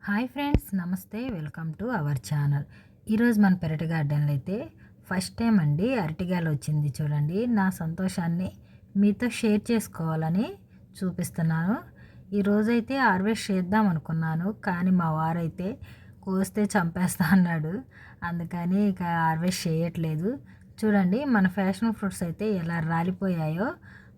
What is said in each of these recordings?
Hi friends, నమస్తే. Welcome to our channel. ఈరోజు మన పెరటి గార్డెన్లో అయితే ఫస్ట్ టైం అండి అరటికాయలు వచ్చింది. చూడండి, నా సంతోషాన్ని మీతో షేర్ చేసుకోవాలని చూపిస్తున్నాను. ఈరోజైతే హార్వెస్ట్ చేద్దాం అనుకున్నాను, కానీ మా వారైతే కోస్తే చంపేస్తా అన్నాడు. అందుకని ఇక హార్వెస్ట్ చేయట్లేదు. చూడండి, మన ఫ్యాషన్ ఫ్రూట్స్ అయితే ఎలా రాలిపోయాయో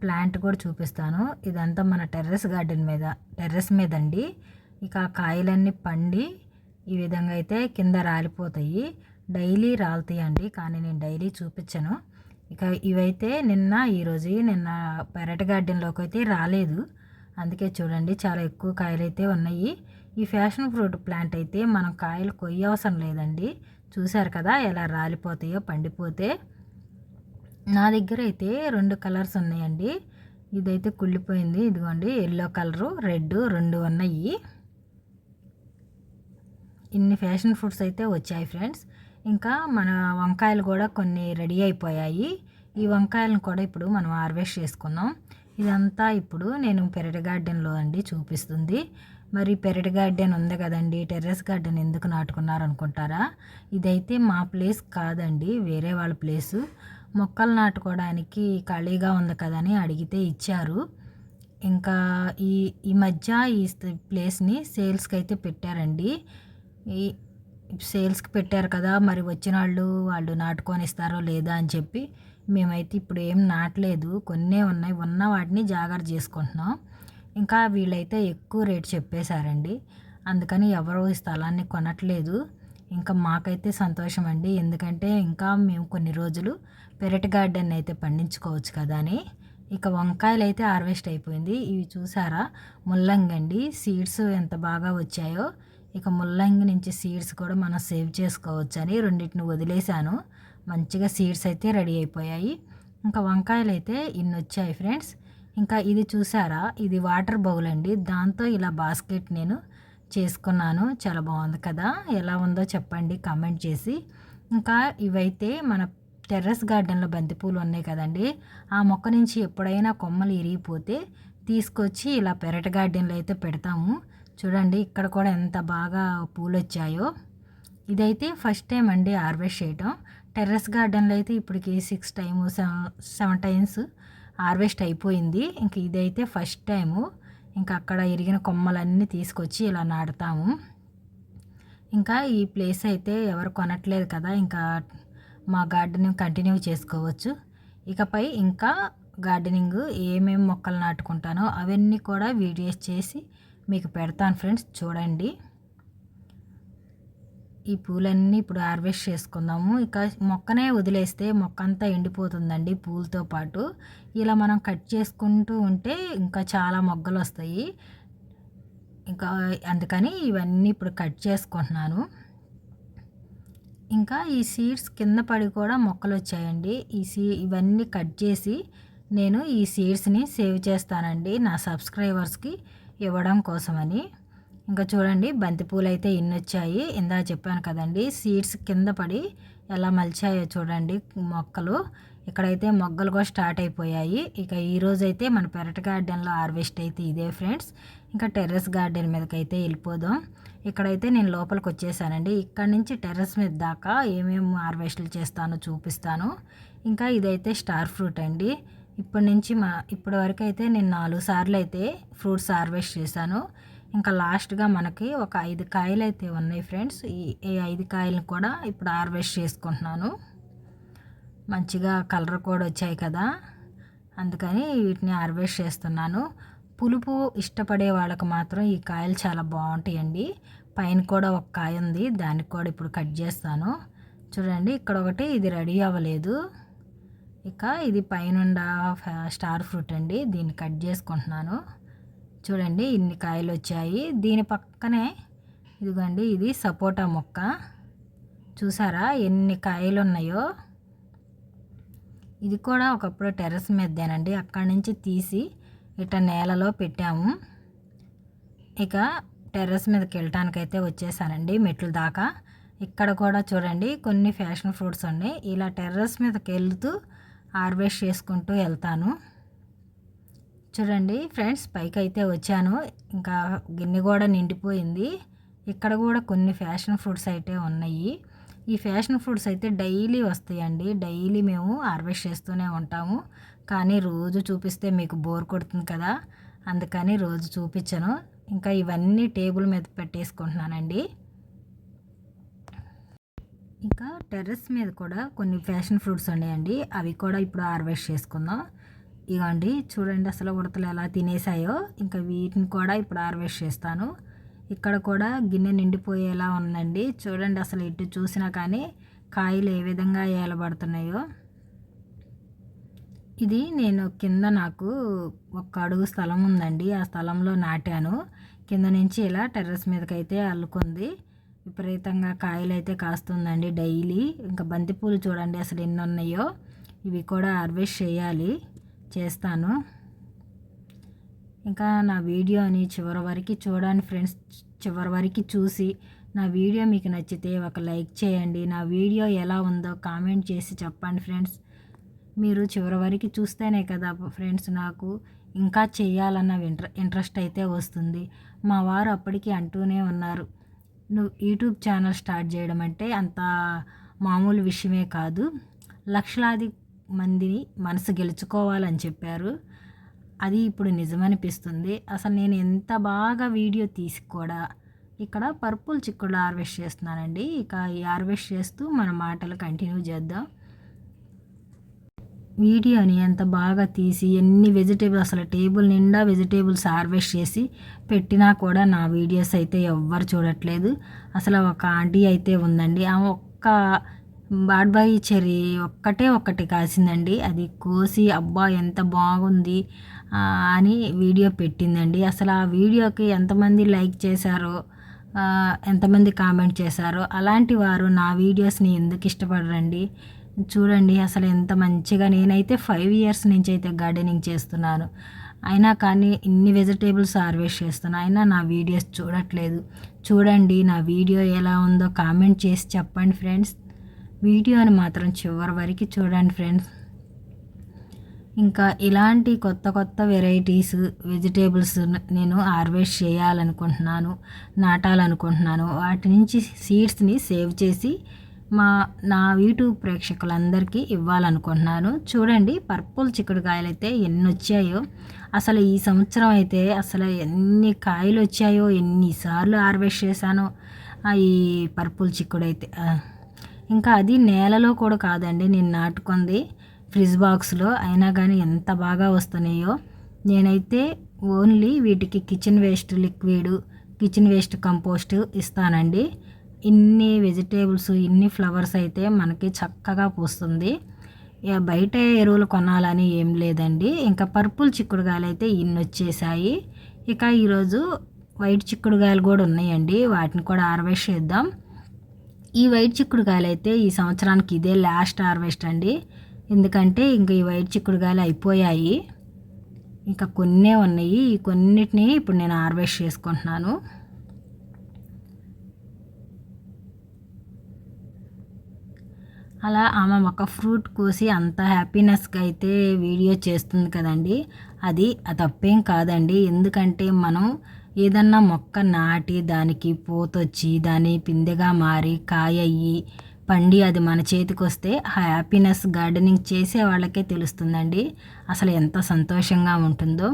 ప్లాంట్ కూడా చూపిస్తాను. ఇదంతా మన టెర్రస్ మీద అండి. ఇక కాయలన్నీ పండి ఈ విధంగా అయితే కింద రాలిపోతాయి. డైలీ రాలుతాయండి, కానీ నేను డైలీ చూపించను. ఇక ఇవైతే నిన్న పెరటి గార్డెన్లోకి అయితే రాలేదు. అందుకే చూడండి, చాలా ఎక్కువ కాయలు అయితే ఉన్నాయి. ఈ ఫ్యాషన్ ఫ్రూట్ ప్లాంట్ అయితే మనం కాయలు కొయ్యవసరం లేదండి. చూశారు కదా ఎలా రాలిపోతాయో పండిపోతే. నా దగ్గర అయితే 2 కలర్స్ ఉన్నాయండి. ఇదైతే కుళ్ళిపోయింది. ఇదిగోండి, ఎల్లో కలరు, రెడ్ 2 ఉన్నాయి. ఇన్ని ఫ్యాషన్ ఫ్రూట్స్ అయితే వచ్చాయి ఫ్రెండ్స్. ఇంకా మన వంకాయలు కూడా కొన్ని రెడీ అయిపోయాయి. ఈ వంకాయలను కూడా ఇప్పుడు మనం హార్వెస్ట్ చేసుకుందాం. ఇదంతా ఇప్పుడు నేను పెరటి గార్డెన్లో అండి చూపిస్తుంది. మరి పెరటి గార్డెన్ ఉంది కదండి, టెర్రస్ గార్డెన్ ఎందుకు నాటుకున్నారు అనుకుంటారా? ఇదైతే మా ప్లేస్ కాదండి, వేరే వాళ్ళ ప్లేసు. మొక్కలు నాటుకోవడానికి ఖాళీగా ఉంది కదని అడిగితే ఇచ్చారు. ఇంకా ఈ ఈ మధ్య ఈ ప్లేస్ని సేల్స్కి అయితే పెట్టారండి. ఈ సేల్స్కి పెట్టారు కదా, మరి వచ్చిన వాళ్ళు నాటుకొని ఇస్తారో లేదా అని చెప్పి మేమైతే ఇప్పుడు ఏం నాటలేదు. కొన్నే ఉన్నాయి, ఉన్న వాటిని జాగ్రత్త చేసుకుంటున్నాం. ఇంకా వీళ్ళైతే ఎక్కువ రేట్ చెప్పేశారండి, అందుకని ఎవరు ఈ స్థలాన్ని కొనట్లేదు. ఇంకా మాకైతే సంతోషం అండి, ఎందుకంటే ఇంకా మేము కొన్ని రోజులు పెరటి గార్డెన్ అయితే పండించుకోవచ్చు కదా అని. ఇక వంకాయలు అయితే హార్వెస్ట్ అయిపోయింది. ఇవి చూసారా, ముల్లంగి అండి. సీడ్స్ ఎంత బాగా వచ్చాయో. ఇక ముల్లంగి నుంచి సీడ్స్ కూడా మనం సేవ్ చేసుకోవచ్చు అని రెండింటిని వదిలేశాను. మంచిగా సీడ్స్ అయితే రెడీ అయిపోయాయి. ఇంకా వంకాయలు అయితే ఇన్ని వచ్చాయి ఫ్రెండ్స్. ఇంకా ఇది చూసారా, ఇది వాటర్ బౌల్ అండి. దాంతో ఇలా బాస్కెట్ నేను చేసుకున్నాను. చాలా బాగుంది కదా, ఎలా ఉందో చెప్పండి కామెంట్ చేసి. ఇంకా ఇవైతే మన టెర్రస్ గార్డెన్లో బంతిపూలు ఉన్నాయి కదండి, ఆ మొక్క నుంచి ఎప్పుడైనా కొమ్మలు ఇరిగిపోతే తీసుకొచ్చి ఇలా పెరటి గార్డెన్లో అయితే పెడతాము. చూడండి, ఇక్కడ కూడా ఎంత బాగా పూలు వచ్చాయో. ఇదైతే ఫస్ట్ టైం అండి హార్వెస్ట్ చేయటం. టెర్రస్ గార్డెన్లో అయితే ఇప్పటికి 7 టైమ్స్ హార్వెస్ట్ అయిపోయింది. ఇంక ఇదైతే ఫస్ట్ టైము. ఇంకా అక్కడ ఇరిగిన కొమ్మలన్నీ తీసుకొచ్చి ఇలా నాటుతాము. ఇంకా ఈ ప్లేస్ అయితే ఎవరు కొనట్లేదు కదా, ఇంకా మా గార్డెనింగ్ కంటిన్యూ చేసుకోవచ్చు. ఇకపై ఇంకా గార్డెనింగ్ ఏమేమి మొక్కలు నాటుకుంటానో అవన్నీ కూడా వీడియోస్ చేసి మీకు పెడతాను ఫ్రెండ్స్, చూడండి. ఈ పూలన్నీ ఇప్పుడు హార్వెస్ట్ చేసుకుందాము. ఇక మొక్కనే వదిలేస్తే మొక్క అంతా ఎండిపోతుందండి పూలతో పాటు. ఇలా మనం కట్ చేసుకుంటూ ఉంటే ఇంకా చాలా మొగ్గలు వస్తాయి. ఇంకా అందుకని ఇవన్నీ ఇప్పుడు కట్ చేసుకుంటున్నాను. ఇంకా ఈ సీడ్స్ కింద పడి కూడా మొక్కలు వచ్చాయండి. ఇవన్నీ కట్ చేసి నేను ఈ సీడ్స్ని సేవ్ చేస్తానండి నా సబ్స్క్రైబర్స్కి ఇవ్వడం కోసమని. ఇంకా చూడండి, బంతిపూలు అయితే ఇన్ని వచ్చాయి. ఇందా చెప్పాను కదండి, సీడ్స్ కింద పడి ఎలా మలిచాయో చూడండి మొక్కలు. ఇక్కడైతే మొగ్గలు కూడా స్టార్ట్ అయిపోయాయి. ఇక ఈరోజైతే మన పెరటి గార్డెన్లో హార్వెస్ట్ అయితే ఇదే ఫ్రెండ్స్. ఇంకా టెర్రస్ గార్డెన్ మీదకైతే వెళ్ళిపోదాం. ఇక్కడైతే నేను లోపలికి వచ్చేసానండి. ఇక్కడ నుంచి టెర్రస్ మీద దాకా ఏమేమి హార్వెస్ట్లు చేస్తానో చూపిస్తాను. ఇంకా ఇదైతే స్టార్ ఫ్రూట్ అండి. ఇప్పటి వరకు అయితే నేను 4 సార్లు అయితే ఫ్రూట్స్ హార్వెస్ట్ చేశాను. ఇంకా లాస్ట్గా మనకి ఒక 5 కాయలు అయితే ఉన్నాయి ఫ్రెండ్స్. ఈ 5 కాయలను కూడా ఇప్పుడు హార్వెస్ట్ చేసుకుంటున్నాను. మంచిగా కలర్ కూడా వచ్చాయి కదా, అందుకని వీటిని హార్వెస్ట్ చేస్తున్నాను. పులుపు ఇష్టపడే వాళ్ళకి మాత్రం ఈ కాయలు చాలా బాగుంటాయండి. పైన కూడా ఒక కాయ ఉంది, దానికి కూడా ఇప్పుడు కట్ చేస్తాను. చూడండి, ఇక్కడ ఒకటి, ఇది రెడీ అవ్వలేదు. ఇక ఇది పైన స్టార్ ఫ్రూట్ అండి, దీన్ని కట్ చేసుకుంటున్నాను. చూడండి, ఇన్ని కాయలు వచ్చాయి. దీని పక్కనే ఇదిగోండి, ఇది సపోటా మొక్క. చూసారా ఎన్ని కాయలు ఉన్నాయో. ఇది కూడా ఒకప్పుడు టెర్రస్ మీదేనండి, అక్కడి నుంచి తీసి ఇట్లా నేలలో పెట్టాము. ఇక టెర్రస్ మీదకి వెళ్ళటానికైతే వచ్చేసానండి మెట్ల దాకా. ఇక్కడ కూడా చూడండి కొన్ని ఫ్యాషన్ ఫ్రూట్స్ ఉన్నాయి. ఇలా టెర్రస్ మీదకి వెళ్తూ హార్వెస్ట్ చేసుకుంటూ వెళ్తాను. చూడండి ఫ్రెండ్స్, పైకి అయితే వచ్చాను. ఇంకా గిన్నె కూడా నిండిపోయింది. ఇక్కడ కూడా కొన్ని ఫ్యాషన్ ఫ్రూట్స్ అయితే ఉన్నాయి. ఈ ఫ్యాషన్ ఫ్రూట్స్ అయితే డైలీ వస్తాయండి. డైలీ మేము హార్వెస్ట్ చేస్తూనే ఉంటాము. కానీ రోజు చూపిస్తే మీకు బోర్ కొడుతుంది కదా, అందుకని రోజు చూపించను. ఇంకా ఇవన్నీ టేబుల్ మీద పెట్టేసుకుంటున్నానండి. ఇంకా టెర్రస్ మీద కూడా కొన్ని ఫ్యాషన్ ఫ్రూట్స్ ఉన్నాయండి, అవి కూడా ఇప్పుడు హార్వెస్ట్ చేసుకుందాం. ఇవ్వండి చూడండి అసలు ఉడతలు ఎలా తినేసాయో. ఇంకా వీటిని కూడా ఇప్పుడు హార్వెస్ట్ చేస్తాను. ఇక్కడ కూడా గిన్నె నిండిపోయేలా ఉందండి. చూడండి అసలు ఇటు చూసినా కానీ కాయలు ఏ విధంగా ఏలబడుతున్నాయో. ఇది నేను కింద నాకు ఒక అడుగు స్థలం ఉందండి, ఆ స్థలంలో నాటాను. కింద నుంచి ఇలా టెర్రస్ మీదకైతే అల్లుకుంది. విపరీతంగా కాయలు అయితే కాస్తుందండి డైలీ. ఇంకా బంతిపూలు చూడండి అసలు ఎన్ని ఉన్నాయో. ఇవి కూడా హార్వెస్ట్ చేస్తాను. ఇంకా నా వీడియోని చివరి వరకు చూడండి ఫ్రెండ్స్. చివరి వరకు చూసి నా వీడియో మీకు నచ్చితే ఒక లైక్ చేయండి. నా వీడియో ఎలా ఉందో కామెంట్ చేసి చెప్పండి ఫ్రెండ్స్. మీరు చివరి వరకు చూస్తేనే కదా ఫ్రెండ్స్ నాకు ఇంకా చేయాలన్న ఇంట్రెస్ట్ అయితే వస్తుంది. మా వారు అప్పటికి అంటూనే ఉన్నారు, నువ్వు యూట్యూబ్ ఛానల్ స్టార్ట్ చేయడం అంటే అంత మామూలు విషయమే కాదు, లక్షలాది మందిని మనసు గెలుచుకోవాలని చెప్పారు. అది ఇప్పుడు నిజమనిపిస్తుంది. అసలు నేను ఎంత బాగా వీడియో తీసి కూడా ఇక్కడ పర్పుల్ చిక్కుడు హార్వెస్ట్ చేస్తున్నానండి. ఇక ఈ హార్వెస్ట్ చేస్తూ మన మాటలు కంటిన్యూ చేద్దాం. వీడియోని ఎంత బాగా తీసి ఎన్ని వెజిటేబుల్స్ అసలు టేబుల్ నిండా వెజిటేబుల్స్ హార్వెస్ట్ చేసి పెట్టినా కూడా నా వీడియోస్ అయితే ఎవ్వరు చూడట్లేదు. అసలు ఒక ఆంటీ అయితే ఉందండి, ఆమె ఒక్క బాడ్బాయి చెర్రీ ఒక్కటి కాసిందండి. అది కోసి అబ్బా ఎంత బాగుంది అని వీడియో పెట్టిందండి. అసలు ఆ వీడియోకి ఎంతమంది లైక్ చేశారో, ఎంతమంది కామెంట్ చేశారో. అలాంటి వారు నా వీడియోస్ని ఎందుకు ఇష్టపడరండి? చూడండి అసలు ఎంత మంచిగా. నేనైతే 5 years నుంచి అయితే గార్డెనింగ్ చేస్తున్నాను, అయినా కానీ ఇన్ని వెజిటేబుల్స్ హార్వెస్ట్ చేస్తున్నాను, అయినా నా వీడియోస్ చూడట్లేదు. చూడండి నా వీడియో ఎలా ఉందో కామెంట్ చేసి చెప్పండి ఫ్రెండ్స్. వీడియోని మాత్రం చివరి వరకు చూడండి ఫ్రెండ్స్. ఇంకా ఇలాంటి కొత్త వెరైటీస్ వెజిటేబుల్స్ నేను హార్వెస్ట్ చేయాలనుకుంటున్నాను, నాటాలనుకుంటున్నాను. వాటి నుంచి సీడ్స్ని సేవ్ చేసి నా యూట్యూబ్ ప్రేక్షకులందరికీ ఇవ్వాలనుకుంటున్నాను. చూడండి పర్పుల్ చిక్కుడుకాయలు అయితే ఎన్ని వచ్చాయో. అసలు ఈ సంవత్సరం అయితే అసలు ఎన్ని కాయలు వచ్చాయో, ఎన్నిసార్లు హార్వెస్ట్ చేశానో ఈ పర్పుల్ చిక్కుడు అయితే. ఇంకా అది నేలలో కూడా కాదండి, నేను నాటుకుంది ఫ్రిడ్జ్ బాక్స్లో. అయినా కానీ ఎంత బాగా వస్తున్నాయో. నేనైతే ఓన్లీ వీటికి kitchen waste liquid, kitchen waste compost ఇస్తానండి. ఇన్ని వెజిటేబుల్స్, ఇన్ని ఫ్లవర్స్ అయితే మనకి చక్కగా పూస్తుంది. బయట ఎరువులు కొనాలని ఏం లేదండి. ఇంకా పర్పుల్ చిక్కుడుకాయలు అయితే ఇన్ని వచ్చేసాయి. ఇక ఈరోజు వైట్ చిక్కుడుకాయలు కూడా ఉన్నాయండి, వాటిని కూడా హార్వెస్ట్ చేద్దాం. ఈ వైట్ చిక్కుడుకాయలు అయితే ఈ సంవత్సరానికి ఇదే లాస్ట్ హార్వెస్ట్ అండి. ఎందుకంటే ఇంక ఈ వైట్ చిక్కుడుకాయలు అయిపోయాయి, ఇంకా కొన్నే ఉన్నాయి. ఈ కొన్నిటిని ఇప్పుడు నేను హార్వెస్ట్ చేసుకుంటున్నాను. అలా ఆమె ఒక ఫ్రూట్ కోసి అంత హ్యాపీనెస్గా అయితే వీడియో చేస్తుంది కదండి, అది తప్పేం కాదండి. ఎందుకంటే మనం ఏదన్నా మొక్క నాటి దానికి పూతొచ్చి దాని పిందెగా మారి కాయ అయ్యి పండి అది మన చేతికి వస్తే ఆ హ్యాపీనెస్ గార్డెనింగ్ చేసే వాళ్ళకే తెలుస్తుందండి అసలు ఎంత సంతోషంగా ఉంటుందో.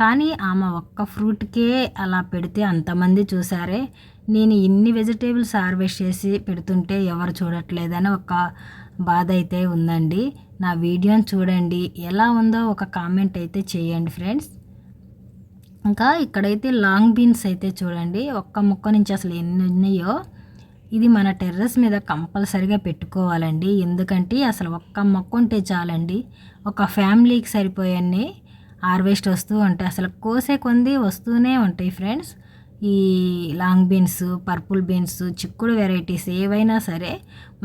కానీ ఆమె ఒక్క ఫ్రూట్కే అలా పెడితే అంతమంది చూసారే, నేను ఇన్ని వెజిటేబుల్స్ హార్వెస్ట్ చేసి పెడుతుంటే ఎవరు చూడట్లేదని ఒక బాధ అయితే ఉందండి. నా వీడియోని చూడండి, ఎలా ఉందో ఒక కామెంట్ అయితే చేయండి ఫ్రెండ్స్. ఇంకా ఇక్కడైతే లాంగ్ బీన్స్ అయితే చూడండి, ఒక్క ముక్క నుంచి అసలు ఎన్ని ఉన్నాయో. ఇది మన టెర్రస్ మీద కంపల్సరిగా పెట్టుకోవాలండి. ఎందుకంటే అసలు ఒక్క మొక్క ఉంటే చాలండి, ఒక ఫ్యామిలీకి సరిపోయన్ని హార్వెస్ట్ వస్తూ ఉంటాయి. అసలు కోసే కొంది వస్తూనే ఉంటాయి ఫ్రెండ్స్. ఈ లాంగ్ బీన్స్, పర్పుల్ బీన్స్, చిక్కుడు వెరైటీస్ ఏవైనా సరే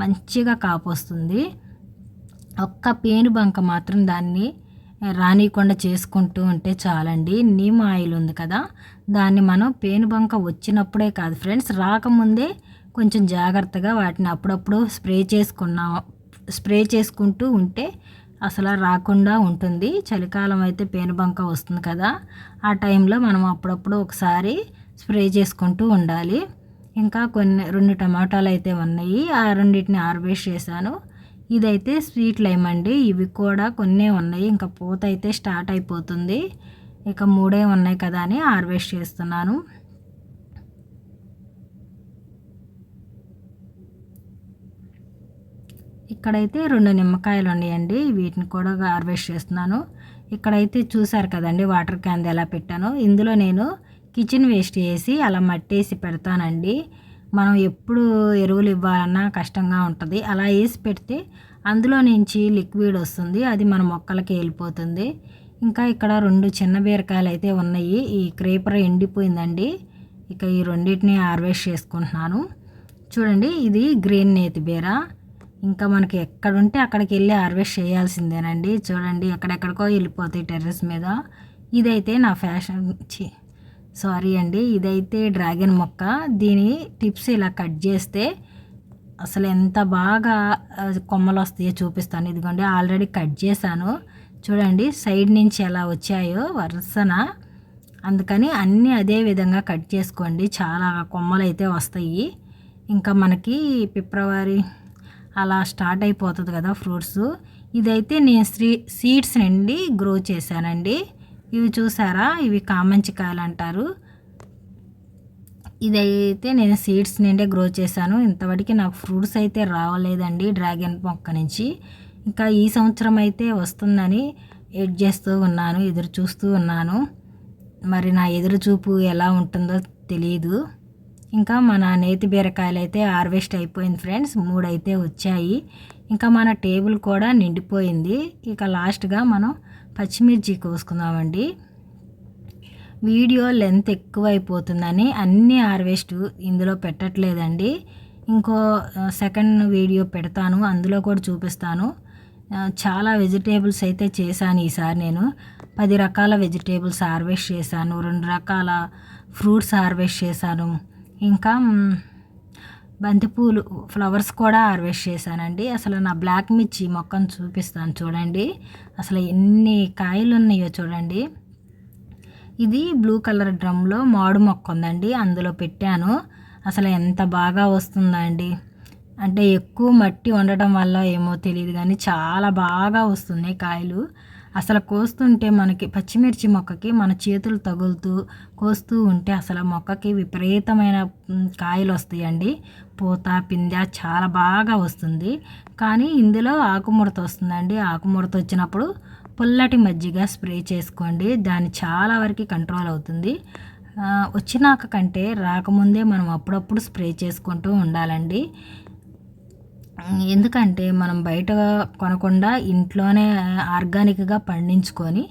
మంచిగా కాపొస్తుంది. ఒక్క పేను బంక మాత్రం దాన్ని రానికుండా చేసుకుంటూ ఉంటే చాలండి. నీమ్ ఆయిల్ ఉంది కదా, దాన్ని మనం పేనుబంక వచ్చినప్పుడే కాదు ఫ్రెండ్స్, రాకముందే కొంచెం జాగ్రత్తగా వాటిని అప్పుడప్పుడు స్ప్రే చేసుకుంటూ ఉంటే అసలు రాకుండా ఉంటుంది. చలికాలం అయితే పేనుబంక వస్తుంది కదా, ఆ టైంలో మనం అప్పుడప్పుడు ఒకసారి స్ప్రే చేసుకుంటూ ఉండాలి. ఇంకా 2 టమాటాలు అయితే ఉన్నాయి. ఆ రెండిటిని హార్వెస్ట్ చేశాను. ఇదైతే స్వీట్ లైమ్ అండి. ఇవి కూడా కొన్నే ఉన్నాయి. ఇంకా పూత అయితే స్టార్ట్ అయిపోతుంది. ఇక 3 ఉన్నాయి కదా అని హార్వెస్ట్ చేస్తున్నాను. ఇక్కడైతే 2 నిమ్మకాయలు ఉన్నాయండి. వీటిని కూడా హార్వెస్ట్ చేస్తున్నాను. ఇక్కడైతే చూసారు కదండి వాటర్ క్యాన్ ఎలా పెట్టానో. ఇందులో నేను కిచెన్ వేస్ట్ వేసి అలా మట్టేసి పెడతానండి. మనం ఎప్పుడు ఎరువులు ఇవ్వాలన్నా కష్టంగా ఉంటుంది. అలా వేసి పెడితే అందులో నుంచి లిక్విడ్ వస్తుంది. అది మన మొక్కలకి వెళ్ళిపోతుంది. ఇంకా ఇక్కడ 2 చిన్న బీరకాయలు అయితే ఉన్నాయి. ఈ క్రేపర్ ఎండిపోయిందండి. ఇక ఈ రెండింటిని హార్వెస్ట్ చేసుకుంటున్నాను. చూడండి, ఇది గ్రీన్ నేతి బీర. ఇంకా మనకి ఎక్కడుంటే అక్కడికి వెళ్ళి హార్వెస్ట్ చేయాల్సిందేనండి. చూడండి, ఎక్కడెక్కడికో వెళ్ళిపోతాయి టెర్రస్ మీద. ఇదైతే నా ఫ్యాషన్ సారీ అండి, ఇదైతే డ్రాగన్ మొక్క. దీని టిప్స్ ఇలా కట్ చేస్తే అసలు ఎంత బాగా కొమ్మలు వస్తాయో చూపిస్తాను. ఇదిగోండి, ఆల్రెడీ కట్ చేశాను. చూడండి సైడ్ నుంచి ఎలా వచ్చాయో వరుసన. అందుకని అన్నీ అదే విధంగా కట్ చేసుకోండి. చాలా కొమ్మలు అయితే వస్తాయి. ఇంకా మనకి ఫిబ్రవరి అలా స్టార్ట్ అయిపోతుంది కదా ఫ్రూట్స్. ఇదైతే నేను సీడ్స్ నుండి గ్రో చేశానండి. ఇవి చూసారా, ఇవి కామంచికాయలు అంటారు. ఇదైతే నేను సీడ్స్ నుండే గ్రో చేశాను. ఇంతవరకు నాకు ఫ్రూట్స్ అయితే రావలేదండి డ్రాగన్ మొక్క నుంచి. ఇంకా ఈ సంవత్సరం అయితే వస్తుందని వెయిట్ చేస్తూ ఉన్నాను, ఎదురు చూస్తూ ఉన్నాను. మరి నా ఎదురు చూపు ఎలా ఉంటుందో తెలియదు. ఇంకా మన నేతి బీరకాయలు అయితే హార్వెస్ట్ అయిపోయింది ఫ్రెండ్స్. 3 అయితే వచ్చాయి. ఇంకా మన టేబుల్ కూడా నిండిపోయింది. ఇక లాస్ట్గా మనం పచ్చిమిర్చి కోసుకుందామండి. వీడియో లెంత్ ఎక్కువ అయిపోతుందని అన్ని హార్వెస్ట్ ఇందులో పెట్టట్లేదండి. ఇంకో సెకండ్ వీడియో పెడతాను, అందులో కూడా చూపిస్తాను. చాలా వెజిటేబుల్స్ అయితే చేశాను ఈసారి. నేను 10 రకాల వెజిటేబుల్స్ హార్వెస్ట్ చేశాను, 2 రకాల ఫ్రూట్స్ హార్వెస్ట్ చేశాను. ఇంకా బంతిపూలు ఫ్లవర్స్ కూడా హార్వెస్ట్ చేశానండి. అసలు నా బ్లాక్ మిర్చి మొక్కను చూపిస్తాను చూడండి. అసలు ఎన్ని కాయలు ఉన్నాయో చూడండి. ఇది బ్లూ కలర్ డ్రమ్లో మాడు మొక్క ఉందండి, అందులో పెట్టాను. అసలు ఎంత బాగా వస్తుందండి. అంటే ఎక్కువ మట్టి ఉండటం వల్ల ఏమో తెలియదు కానీ చాలా బాగా వస్తున్నాయి కాయలు. అసలు కోస్తుంటే మనకి పచ్చిమిర్చి మొక్కకి మన చేతులు తగులుతూ కోస్తూ ఉంటే అసలు మొక్కకి విపరీతమైన కాయలు వస్తాయండి. పూత పిందె చాలా బాగా వస్తుంది. కానీ ఇందులో ఆకుముడత వస్తుందండి. ఆకుముడత వచ్చినప్పుడు పుల్లటి మజ్జిగ స్ప్రే చేసుకోండి, దాన్ని చాలా వరకు కంట్రోల్ అవుతుంది. వచ్చినాక కంటే రాకముందే మనం అప్పుడప్పుడు స్ప్రే చేసుకుంటూ ఉండాలండి. ఎందుకంటే మనం బయట కొనకుండా ఇంట్లోనే ఆర్గానిక్గా పండించుకొని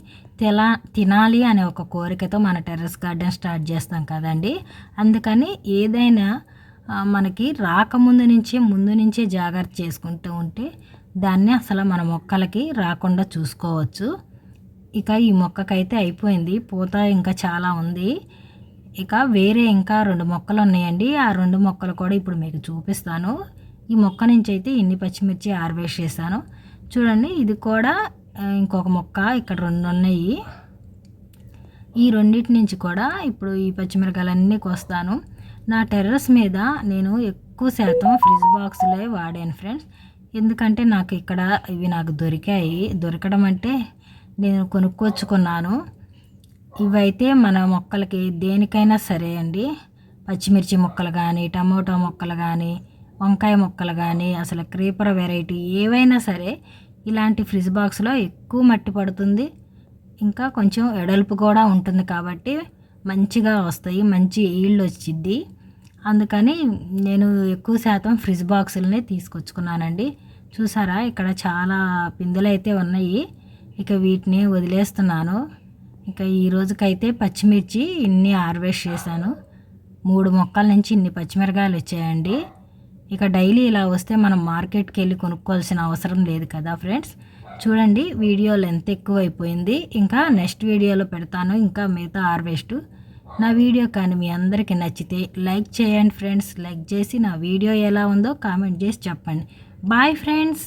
తినాలి అనే ఒక కోరికతో మన టెర్రస్ గార్డెన్ స్టార్ట్ చేస్తాం కదండి. అందుకని ఏదైనా మనకి రాకముందు ముందు నుంచే జాగ్రత్త చేసుకుంటూ ఉంటే దాన్ని అసలు మన మొక్కలకి రాకుండా చూసుకోవచ్చు. ఇక ఈ మొక్కకైతే అయిపోయింది, పూత ఇంకా చాలా ఉంది. ఇక వేరే ఇంకా 2 మొక్కలు ఉన్నాయండి. ఆ 2 మొక్కలు కూడా ఇప్పుడు మీకు చూపిస్తాను. ఈ మొక్క నుంచి అయితే ఇన్ని పచ్చిమిర్చి హార్వెస్ట్ చేశాను. చూడండి, ఇది కూడా ఇంకొక మొక్క, ఇక్కడ 2 ఉన్నాయి. ఈ రెండింటి నుంచి కూడా ఇప్పుడు ఈ పచ్చిమిరకాయలన్నీ కోస్తాను. నా టెర్రస్ మీద నేను ఎక్కువ శాతం ఫ్రిడ్జ్ బాక్సులే వాడాను ఫ్రెండ్స్. ఎందుకంటే నాకు ఇక్కడ ఇవి నాకు దొరికాయి. దొరకడం అంటే నేను కొనుక్కొచ్చుకున్నాను. ఇవైతే మన మొక్కలకి దేనికైనా సరే అండి. పచ్చిమిర్చి మొక్కలు కానీ, టమోటా మొక్కలు కానీ, వంకాయ మొక్కలు కానీ, అసలు క్రీపర్ వెరైటీ ఏవైనా సరే ఇలాంటి ఫ్రిడ్జ్ బాక్స్లో ఎక్కువ మట్టి పడుతుంది. ఇంకా కొంచెం ఎడల్పు కూడా ఉంటుంది కాబట్టి మంచిగా వస్తాయి, మంచి ఈల్డ్ వచ్చిద్ది. అందుకని నేను ఎక్కువ శాతం ఫ్రిడ్జ్ బాక్సులనే తీసుకొచ్చుకున్నానండి. చూసారా, ఇక్కడ చాలా పిందెలు అయితే ఉన్నాయి. ఇక వీటిని వదిలేస్తున్నాను. ఇక ఈ రోజుకైతే పచ్చిమిర్చి ఇన్ని హార్వెస్ట్ చేశాను. 3 మొక్కల నుంచి ఇన్ని పచ్చిమిరకాయలు వచ్చాయండి. ఇక డైలీ ఇలా వస్తే మనం మార్కెట్కి వెళ్ళి కొనుక్కోవాల్సిన అవసరం లేదు కదా ఫ్రెండ్స్. చూడండి, వీడియో లెంత్ ఎక్కువ అయిపోయింది. ఇంకా నెక్స్ట్ వీడియోలో పెడతాను ఇంకా మిగతా హార్వెస్ట్. నా వీడియో కానీ మీ అందరికీ నచ్చితే లైక్ చేయండి ఫ్రెండ్స్. లైక్ చేసి నా వీడియో ఎలా ఉందో కామెంట్ చేసి చెప్పండి. Bye friends.